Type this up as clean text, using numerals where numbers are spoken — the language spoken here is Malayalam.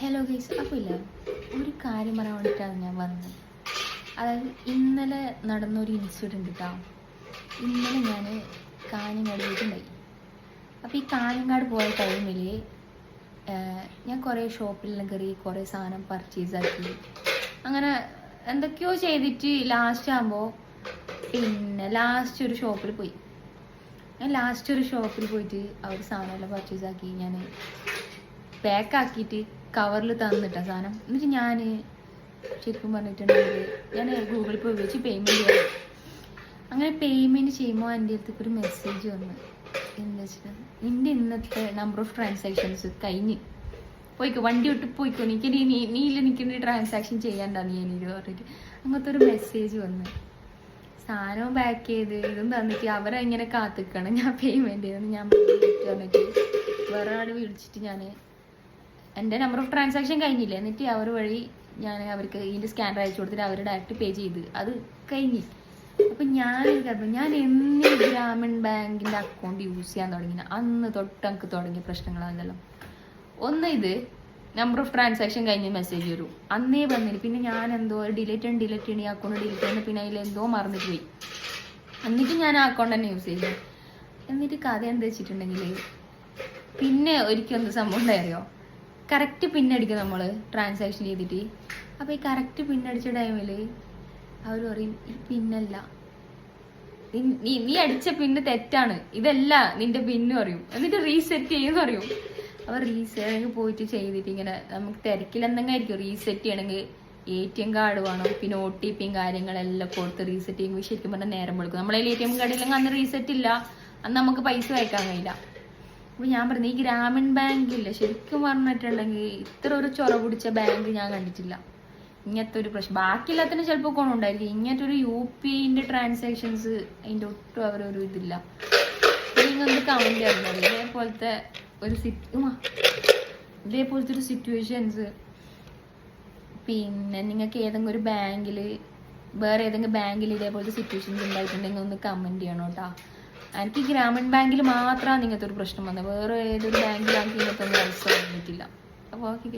ഹലോ ഗൈസ്, അപ്പോൾ ഇല്ല ഒരു കാര്യം പറയാൻ വേണ്ടിയിട്ടാണ് ഞാൻ പറഞ്ഞത്. അതായത് ഇന്നലെ നടന്നൊരു ഇൻസിഡൻറ്റ് ഉണ്ട് കേട്ടോ. ഇന്നലെ ഞാൻ കാഞ്ഞങ്ങാട് പോയിട്ടുണ്ടായി. അപ്പോൾ ഈ കാഞ്ഞങ്ങാട് പോയ ടൈമിൽ ഞാൻ കുറേ ഷോപ്പിലെല്ലാം കയറി കുറേ സാധനം പർച്ചേസ് ആക്കി, അങ്ങനെ എന്തൊക്കെയോ ചെയ്തിട്ട് ലാസ്റ്റ് ആകുമ്പോൾ ലാസ്റ്റ് ഒരു ഷോപ്പിൽ പോയി. ഞാൻ ലാസ്റ്റ് ഒരു ഷോപ്പിൽ പോയിട്ട് അവർ സാധനമെല്ലാം പർച്ചേസ് ആക്കി ഞാൻ പാക്കാക്കിയിട്ട് കവറിൽ തന്നിട്ട സാധനം. എന്നിട്ട് ഞാൻ ശരിക്കും പറഞ്ഞിട്ടുണ്ടെങ്കിൽ ഞാൻ ഗൂഗിൾ പേ ഉപയോഗിച്ച് പേയ്മെൻറ്റ് ചെയ്യാം. അങ്ങനെ പേയ്മെൻറ്റ് ചെയ്യുമ്പോൾ എൻ്റെ അടുത്തേക്ക് ഒരു മെസ്സേജ് വന്നു. എന്താ വെച്ചിട്ട്, നിൻ്റെ ഇന്നത്തെ നമ്പർ ഓഫ് ട്രാൻസാക്ഷൻസ് കഴിഞ്ഞ് പോയിക്കോ, വണ്ടി വിട്ട് പോയിക്കോ, നീല നിൽക്കുന്ന ട്രാൻസാക്ഷൻ ചെയ്യാണ്ടാ നീ എനിക്ക് പറഞ്ഞിട്ട് അങ്ങനത്തെ ഒരു മെസ്സേജ് വന്ന്. സാധനവും പാക്ക് ചെയ്ത് ഇതും തന്നിട്ട് അവരങ്ങനെ കാത്തിക്കണം ഞാൻ പേയ്മെൻറ്റ് ചെയ്തെന്ന്. ഞാൻ പറഞ്ഞിട്ട് വേറെ ആൾ വിളിച്ചിട്ട് ഞാൻ എൻ്റെ നമ്പർ ഓഫ് ട്രാൻസാക്ഷൻ കഴിഞ്ഞില്ല, എന്നിട്ട് അവർ വഴി ഞാൻ അവർക്ക് ഇതിൻ്റെ സ്കാനർ അയച്ചു കൊടുത്തിട്ട് അവർ ഡയറക്റ്റ് പേ ചെയ്ത് അത് കഴിഞ്ഞ്. അപ്പം ഞാൻ എന്ന് ഗ്രാമീൺ ബാങ്കിൻ്റെ അക്കൗണ്ട് യൂസ് ചെയ്യാൻ തുടങ്ങി അന്ന് തൊട്ട് എനിക്ക് തുടങ്ങിയ പ്രശ്നങ്ങളാണല്ലോ. ഒന്ന്, ഇത് നമ്പർ ഓഫ് ട്രാൻസാക്ഷൻ കഴിഞ്ഞ് മെസ്സേജ് വരും, അന്നേ വന്നിട്ട് പിന്നെ ഞാൻ എന്തോ ഡിലീറ്റ് ചെയ്യണം, ഈ അക്കൗണ്ട് ഡിലീറ്റ് ചെയ്യുന്ന പിന്നെ അതിൽ എന്തോ മറന്നിട്ട് പോയി. എന്നിട്ട് ഞാൻ ആ അക്കൗണ്ട് തന്നെ യൂസ് ചെയ്തു. എന്നിട്ട് കഥ എന്താ വെച്ചിട്ടുണ്ടെങ്കിൽ പിന്നെ ഒരിക്കലും എന്ത് സംഭവം ഉണ്ടായോ, കറക്റ്റ് പിന്നടിക്കും നമ്മൾ ട്രാൻസാക്ഷൻ ചെയ്തിട്ട്. അപ്പോൾ ഈ കറക്റ്റ് പിന്നടിച്ച ടൈമിൽ അവർ പറയും ഈ പിന്നല്ല, നീ അടിച്ച പിന്ന് തെറ്റാണ്, ഇതല്ല നിന്റെ പിന്ന് പറയും. എന്നിട്ട് റീസെറ്റ് ചെയ്യുമെന്ന് പറയും. അവർ റീസെറ്റ് പോയിട്ട് ചെയ്തിട്ട് ഇങ്ങനെ നമുക്ക് തിരക്കിൽ എന്തെങ്കിലും ആയിരിക്കും. റീസെറ്റ് ചെയ്യണമെങ്കിൽ ATM കാർഡ് വേണം, പിന്നെ OTP കാര്യങ്ങളെല്ലാം കൊടുത്ത് റീസെറ്റ് ചെയ്യുമ്പോൾ ശരിക്കും പറഞ്ഞാൽ നേരം കൊടുക്കും. നമ്മളതിൽ ATM കാർഡ് ഇല്ലെങ്കിൽ അന്ന് റീസെറ്റ് ഇല്ല, അന്ന് നമുക്ക് പൈസ അയക്കാൻ കഴിയില്ല. അപ്പോൾ ഞാൻ പറഞ്ഞു, ഈ ഗ്രാമീൺ ബാങ്കില്ല ശരിക്കും പറഞ്ഞിട്ടുണ്ടെങ്കിൽ ഇത്ര ഒരു ചൊറ പിടിച്ച ബാങ്ക് ഞാൻ കണ്ടിട്ടില്ല. ഇങ്ങനത്തെ ഒരു പ്രശ്നം ബാക്കിയെല്ലാത്തിനും ചിലപ്പോൾ ഗുണമുണ്ടായിരിക്കും, ഇങ്ങനത്തെ ഒരു UPIൻ്റെ ട്രാൻസാക്ഷൻസ് അതിൻ്റെ ഒട്ടും അവരൊരു ഇതില്ല. നിങ്ങൾക്ക് കമൻറ്റ് ചെയ്യുന്നത് ഇതേപോലത്തെ ഒരു സിറ്റുവേഷൻസ് പിന്നെ നിങ്ങൾക്ക് ഏതെങ്കിലും ഒരു ബാങ്കിൽ വേറെ ഏതെങ്കിലും ബാങ്കിൽ ഇതേപോലത്തെ സിറ്റുവേഷൻസ് ഉണ്ടായിട്ടുണ്ടെങ്കിൽ ഒന്ന് കമൻറ്റ് ചെയ്യണം കേട്ടോ. എനിക്ക് ഗ്രാമീൺ ബാങ്കിൽ മാത്രമാണ് ഇങ്ങനത്തെ ഒരു പ്രശ്നം വന്നത്, വേറെ ഏതൊരു ബാങ്കിലാണെങ്കിൽ ഇങ്ങനത്തെ ഒന്നും അവസ്ഥ വന്നിട്ടില്ല. അപ്പോൾ ഓക്കെ.